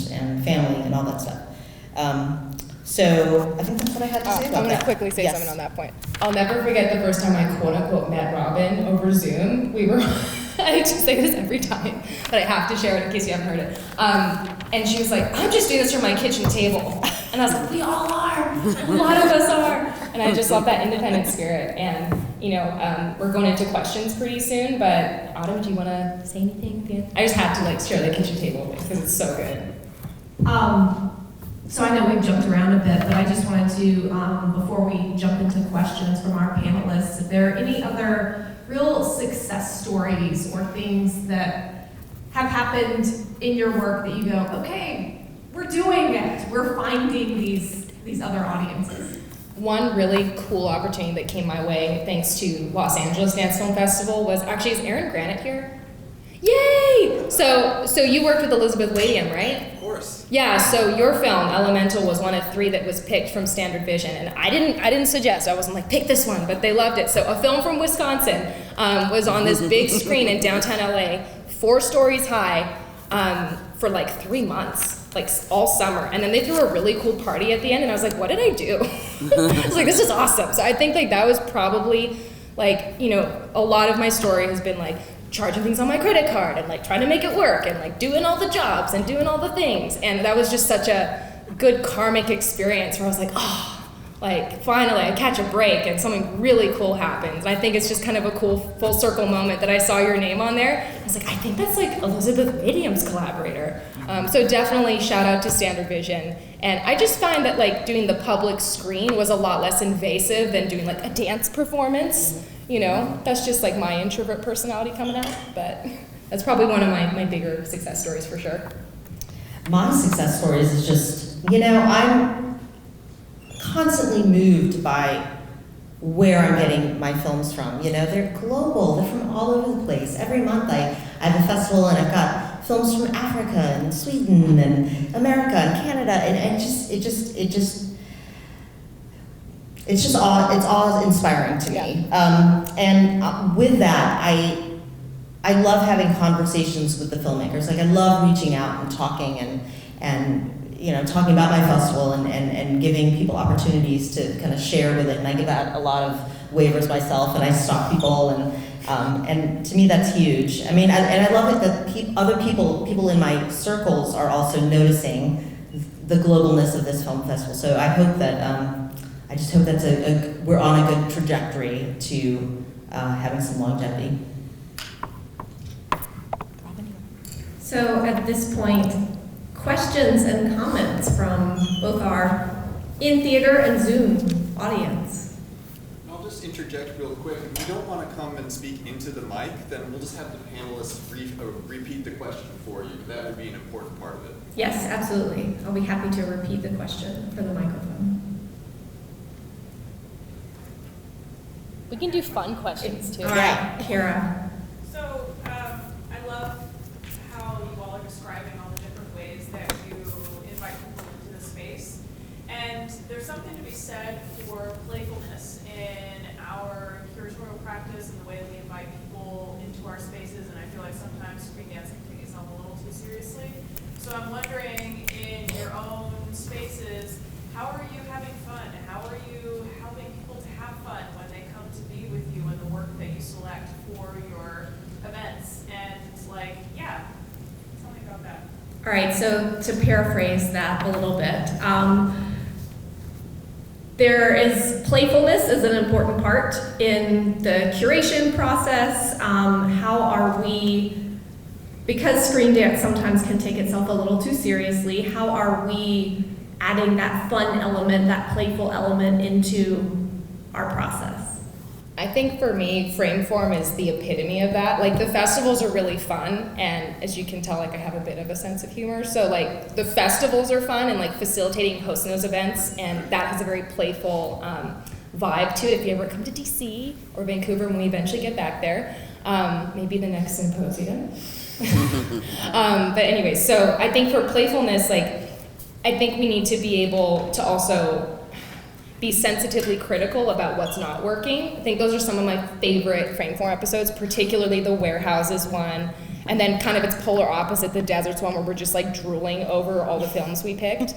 family and all that stuff. So I think that's what I had to say about that. I'm going to quickly say Yes. something on that point. I'll never forget the first time I quote-unquote met Robin over Zoom. We were, I just say this every time, but I have to share it in case you haven't heard it. And she was like, I'm just doing this from my kitchen table. And I was like, we all are. A lot of us are. And I just love that independent spirit. And, we're going into questions pretty soon, but Autumn, do you want to say anything at the end? I just had to share the kitchen table because it's so good. So I know we've jumped around a bit, but I just wanted to, before we jump into questions from our panelists, if there are any other real success stories or things that have happened in your work that you go, okay, we're doing it. We're finding these other audiences. One really cool opportunity that came my way thanks to Los Angeles Dance Film Festival was actually, is Aaron Granite here? Yay! So you worked with Elizabeth Wadium, right? Of course. Yeah, so your film, Elemental, was one of 3 that was picked from Standard Vision, and I didn't suggest, I wasn't like, pick this one, but they loved it. So a film from Wisconsin was on this big screen in downtown LA, 4 stories high, for 3 months, all summer. And then they threw a really cool party at the end, and I was like, what did I do? I was like, this is awesome. So I think that was probably a lot of my story has been charging things on my credit card and trying to make it work and doing all the jobs and doing all the things. And that was just such a good karmic experience where I was like, oh, like finally I catch a break and something really cool happens. And I think it's just kind of a cool full circle moment that I saw your name on there. I was like, I think that's like Elizabeth Medium's collaborator. So definitely shout out to Standard Vision. And I just find that like doing the public screen was a lot less invasive than doing like a dance performance. You know, that's just like my introvert personality coming out, but that's probably one of my bigger success stories for sure. My success stories is just, I'm constantly moved by where I'm getting my films from. They're global, they're from all over the place. Every month I have a festival and I've got films from Africa and Sweden and America and Canada, and it's all inspiring to me. And with that, I love having conversations with the filmmakers. Like I love reaching out and talking and talking about my festival and giving people opportunities to kind of share with it. And I give out a lot of waivers myself, and I stop people, and to me that's huge. I mean, and I love it that other people in my circles are also noticing the globalness of this film festival. So I hope that I just hope that's we're on a good trajectory to having some longevity. So at this point, questions and comments from both our in-theater and Zoom audience. I'll just interject real quick. If you don't want to come and speak into the mic, then we'll just have the panelists repeat the question for you. That would be an important part of it. Yes, absolutely. I'll be happy to repeat the question for the microphone. We can do fun questions too. All right, Kara. So I love how you all are describing all the different ways that you invite people into the space. And there's something to be said for playfulness in our curatorial practice and the way that we invite people into our spaces. And I feel like sometimes screen dancing can take itself a little too seriously. So I'm wondering, in your own spaces, how are you having fun? How are you helping people to have fun when they come to be with you and the work that you select for your events? And tell me about that. All right, so to paraphrase that a little bit, playfulness is an important part in the curation process. How are we, because screen dance sometimes can take itself a little too seriously, how are we adding that fun element, that playful element into our process? I think for me, Frameform is the epitome of that. Like the festivals are really fun, and as you can tell, like I have a bit of a sense of humor. So like the festivals are fun, and like facilitating, hosting those events, and that has a very playful vibe to it. If you ever come to DC or Vancouver when we eventually get back there, maybe the next symposium. But anyway, so I think for playfulness, like I think we need to be able to also be sensitively critical about what's not working. I think those are some of my favorite Frameform episodes, particularly the warehouses one, and then kind of its polar opposite, the deserts one, where we're just like drooling over all the films we picked.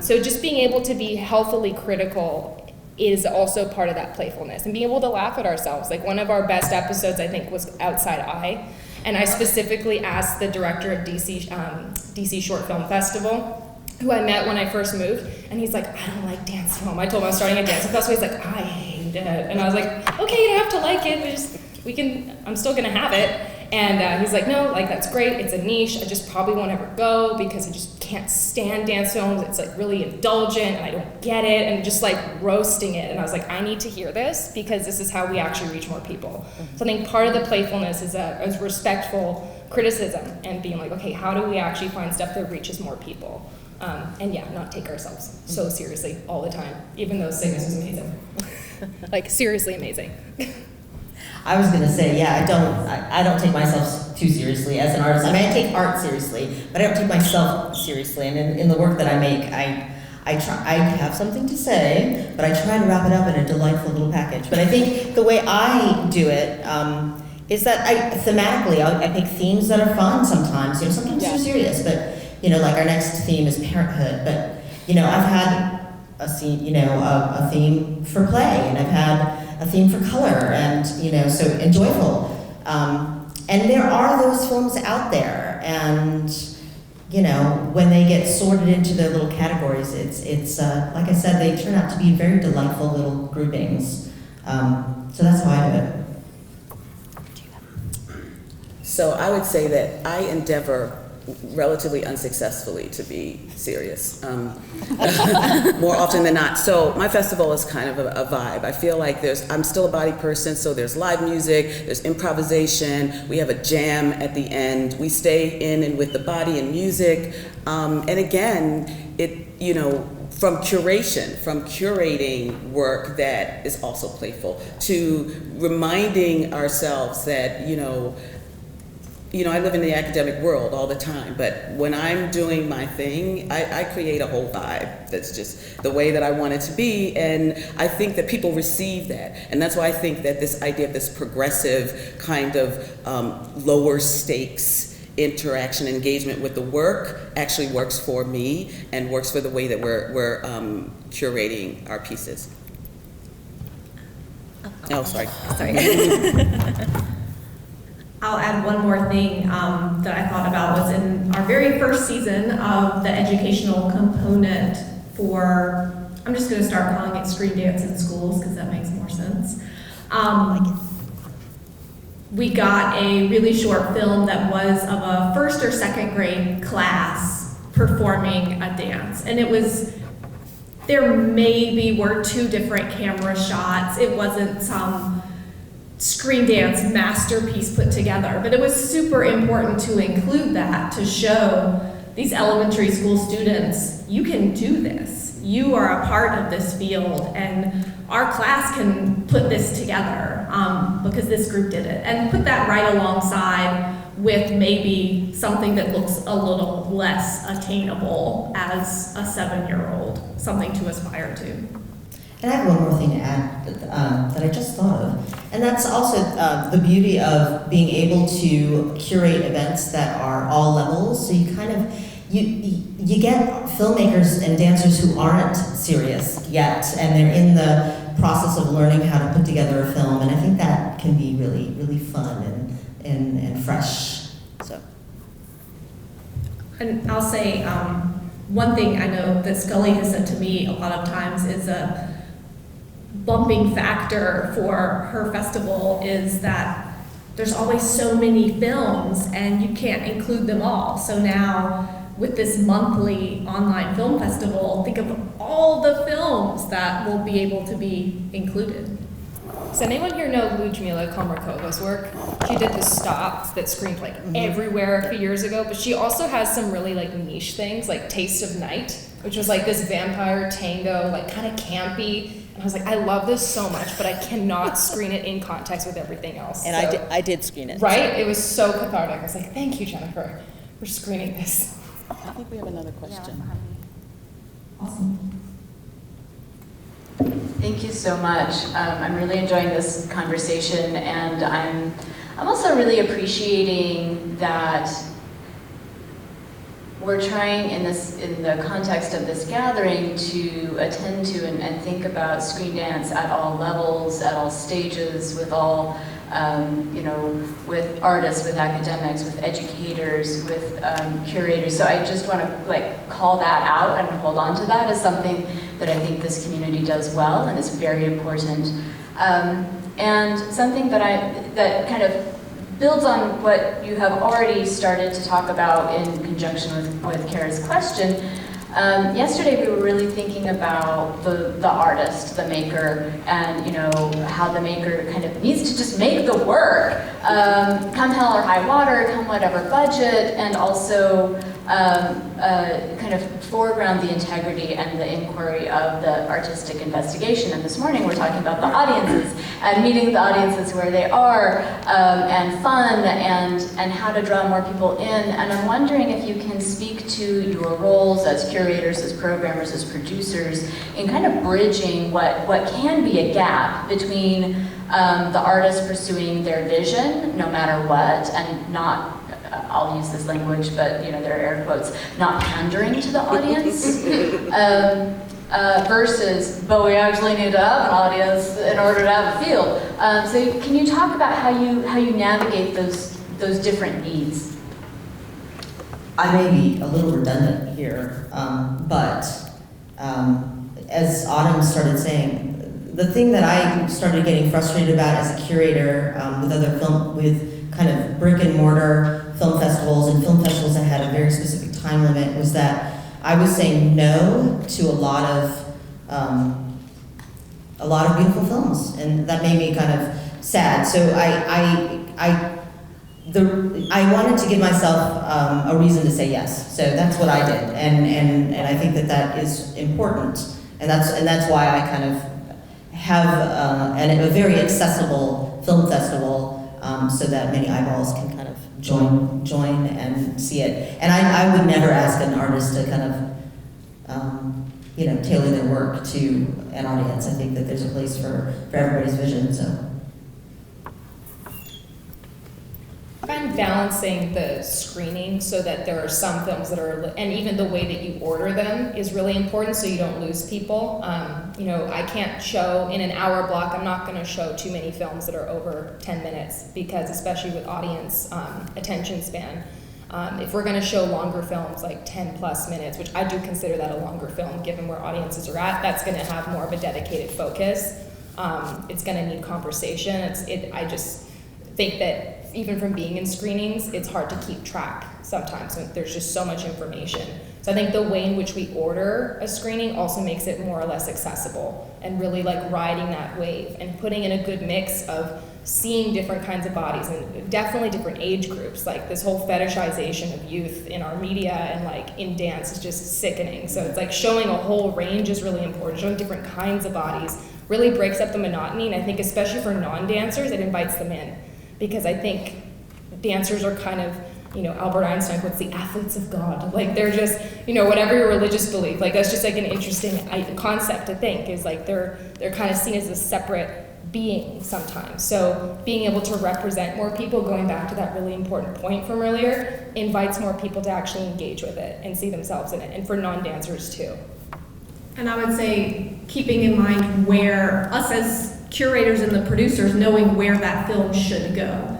So just being able to be healthily critical is also part of that playfulness, and being able to laugh at ourselves. Like one of our best episodes, I think, was Outside Eye, and I specifically asked the director of DC Short Film Festival, who I met when I first moved, and he's like, I don't like dance film. I told him I was starting a dance festival. He's like, I hate it, and I was like, okay, you don't have to like it. I'm still gonna have it. And he's like, no, like that's great. It's a niche. I just probably won't ever go because I just can't stand dance films. It's like really indulgent, and I don't get it, and just like roasting it. And I was like, I need to hear this because this is how we actually reach more people. So I think part of the playfulness is a respectful criticism and being like, okay, how do we actually find stuff that reaches more people? And not take ourselves so seriously all the time, even though Cygnus is amazing. Like seriously amazing. I was gonna say, I don't take myself too seriously as an artist. I mean, I take art seriously, but I don't take myself seriously. And in the work that I make, I have something to say, but I try to wrap it up in a delightful little package. But I think the way I do it is that thematically, I pick themes that are fun sometimes. Sometimes too serious, but like our next theme is parenthood. But I've had a theme for play, and I've had a theme for color, and and joyful. And there are those films out there, and you know, when they get sorted into their little categories, it's like I said, they turn out to be very delightful little groupings. So that's how I do it. So I would say that I endeavor relatively unsuccessfully to be serious, more often than not. So my festival is kind of a vibe. I feel like I'm still a body person, so there's live music, there's improvisation, we have a jam at the end, we stay in and with the body and music, and again, from curating work that is also playful, to reminding ourselves that, I live in the academic world all the time, but when I'm doing my thing, I create a whole vibe that's just the way that I want it to be, and I think that people receive that, and that's why I think that this idea of this progressive kind of lower stakes interaction, engagement with the work actually works for me and works for the way that we're curating our pieces. Oh, sorry. I'll add one more thing that I thought about was in our very first season of the educational component for, I'm just going to start calling it Screen Dance in Schools because that makes more sense. We got a really short film that was of a first or second grade class performing a dance. And there maybe were 2 different camera shots. It wasn't some screen dance masterpiece put together, but it was super important to include that to show these elementary school students, you can do this. You are a part of this field, and our class can put this together because this group did it, and put that right alongside with maybe something that looks a little less attainable as a 7-year-old, something to aspire to. And I have one more thing to add that I just thought of, and that's also the beauty of being able to curate events that are all levels. So you kind of you get filmmakers and dancers who aren't serious yet, and they're in the process of learning how to put together a film, and I think that can be really, really fun and fresh. So. And I'll say one thing I know that Scully has said to me a lot of times is a bumping factor for her festival is that there's always so many films and you can't include them all. So now with this monthly online film festival, think of all the films that will be able to be included. Does anyone here know Ludmila Komarkova's work? She did The Stop that screened everywhere a few years ago, but she also has some really niche things like Taste of Night, which was this vampire tango, kind of campy. And I was I love this so much, but I cannot screen it in context with everything else. And I did screen it. Right? It was so cathartic. I was thank you, Jennifer, for screening this. I think we have another question. Awesome. Thank you so much. I'm really enjoying this conversation, and I'm also really appreciating that we're trying in the context of this gathering to attend to and think about screen dance at all levels, at all stages, with all with artists, with academics, with educators, with curators. So I just want to call that out and hold on to that as something that I think this community does well and is very important. And something that kind of builds on what you have already started to talk about in conjunction with Kara's question. Yesterday we were really thinking about the artist, the maker, and how the maker kind of needs to just make the work, come hell or high water, come whatever budget, and also kind of foreground the integrity and the inquiry of the artistic investigation. And this morning we're talking about the audiences and meeting the audiences where they are, and fun, and how to draw more people in. And I'm wondering if you can speak to your roles as curators, as programmers, as producers, in kind of bridging what can be a gap between the artist pursuing their vision, no matter what, and not, I'll use this language, but there are air quotes, not pandering to the audience, versus, but we actually need to have an audience in order to have a field. So can you talk about how you navigate those different needs? I may be a little redundant here, but as Autumn started saying, the thing that I started getting frustrated about as a curator with kind of brick and mortar film festivals and film festivals that had a very specific time limit was that I was saying no to a lot of beautiful films, and that made me kind of sad. So I wanted to give myself a reason to say yes. So that's what I did, and I think that is important, and that's why I kind of have a very accessible film festival, so that many eyeballs can kind of join and see it. And I would never ask an artist to kind of tailor their work to an audience. I think that there's a place for everybody's vision. So. I find balancing the screening so that there are some films that are, and even the way that you order them is really important so you don't lose people. I can't show in an hour block, I'm not going to show too many films that are over 10 minutes because especially with audience attention span, if we're going to show longer films like 10 plus minutes, which I do consider that a longer film given where audiences are at, that's going to have more of a dedicated focus. It's going to need conversation. I just think that even from being in screenings, it's hard to keep track sometimes. There's just so much information. So I think the way in which we order a screening also makes it more or less accessible and really like riding that wave and putting in a good mix of seeing different kinds of bodies and definitely different age groups. Like this whole fetishization of youth in our media and like in dance is just sickening. So it's like showing a whole range is really important. Showing different kinds of bodies really breaks up the monotony, and I think especially for non-dancers, it invites them in. Because I think dancers are kind of, Albert Einstein quotes the athletes of God. Like they're just, whatever your religious belief, like that's just like an interesting concept to think is like they're kind of seen as a separate being sometimes. So being able to represent more people, going back to that really important point from earlier, invites more people to actually engage with it and see themselves in it, and for non-dancers too. And I would say keeping in mind where us as curators and the producers knowing where that film should go.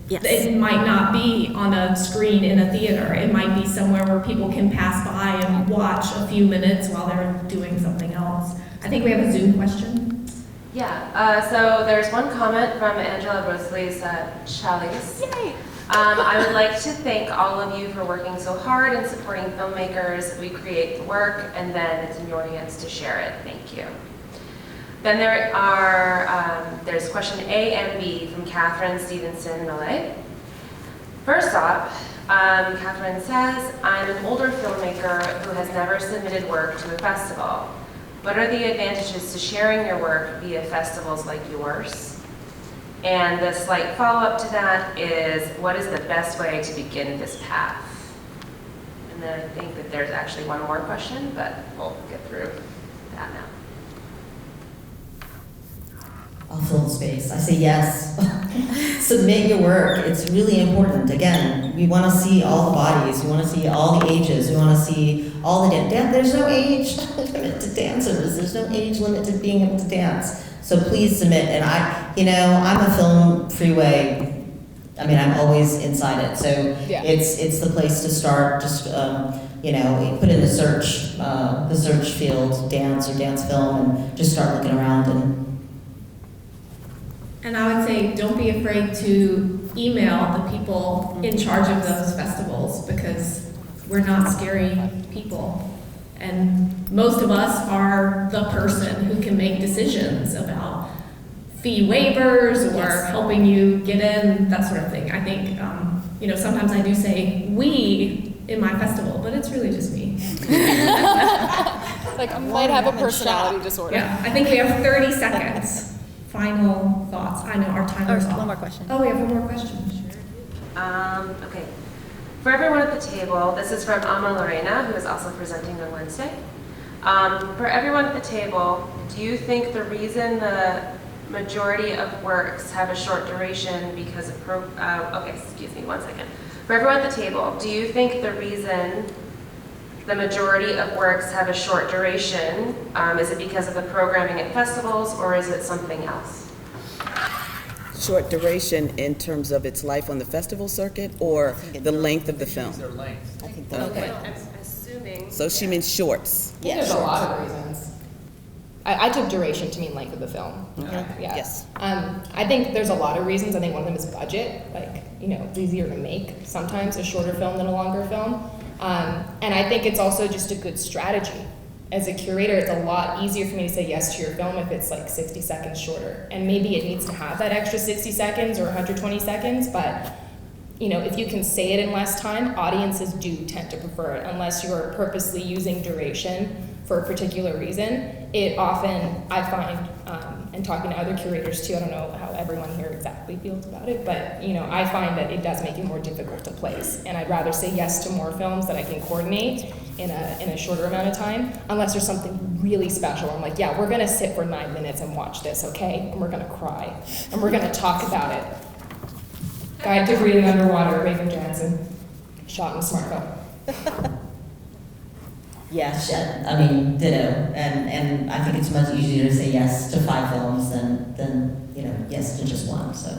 Yes. It might not be on a screen in a theater. It might be somewhere where people can pass by and watch a few minutes while they're doing something else. I think we have a Zoom question. Yeah, so there's one comment from Angela Rosalie's Chalice. Yay! I would like to thank all of you for working so hard and supporting filmmakers. We create the work, and then it's in your hands to share it. Thank you. Then there's question A and B from Catherine Stevenson Millay. First off, Catherine says, I'm an older filmmaker who has never submitted work to a festival. What are the advantages to sharing your work via festivals like yours? And the slight follow-up to that is, what is the best way to begin this path? And then I think that there's actually one more question, but we'll get through that now. I'll fill the space. I say yes. Submit your work. It's really important. Again, we want to see all the bodies. We want to see all the ages. We want to see all the dance. There's no age limit to dancers. There's no age limit to being able to dance. So please submit. And I'm a film freeway. I'm always inside it. So Yeah. it's the place to start. Just put in the search field, dance or dance film, and just start looking around. And I would say don't be afraid to email the people in charge of those festivals because we're not scary people. And most of us are the person who can make decisions about fee waivers or helping you get in, that sort of thing. I think, sometimes I do say we in my festival, but it's really just me. Like I might have a personality disorder. Yeah, I think we have 30 seconds. Final thoughts. I know our timer's off. One more question. Oh, we have one more question. Okay. For everyone at the table, this is from Ama Lorena, who is also presenting on Wednesday. For everyone at the table, do you think the reason the majority of works have a short duration because of For everyone at the table, do you think the reason the majority of works have a short duration, is it because of the programming at festivals, or is it something else? Short duration in terms of its life on the festival circuit, or the length of the film? Their length. Okay. I'm assuming. So she means shorts. I think there's a lot of reasons. I took duration to mean length of the film. Okay. Yeah. Yes. I think there's a lot of reasons. I think one of them is budget. Like, it's easier to make sometimes a shorter film than a longer film. And I think it's also just a good strategy. As a curator, it's a lot easier for me to say yes to your film if it's like 60 seconds shorter. And maybe it needs to have that extra 60 seconds or 120 seconds, but if you can say it in less time, audiences do tend to prefer it unless you're purposely using duration for a particular reason. It often, I find, and talking to other curators too, I don't know how everyone here exactly feels about it, but I find that it does make it more difficult to place. And I'd rather say yes to more films that I can coordinate in a shorter amount of time, unless there's something really special. I'm like, yeah, we're gonna sit for 9 minutes and watch this, okay? And we're gonna cry, and we're gonna talk about it. Guide to Breathing Underwater, Raven Johnson, shot in smartphone. Yes, ditto. And I think it's much easier to say yes to 5 films than yes to just one, so.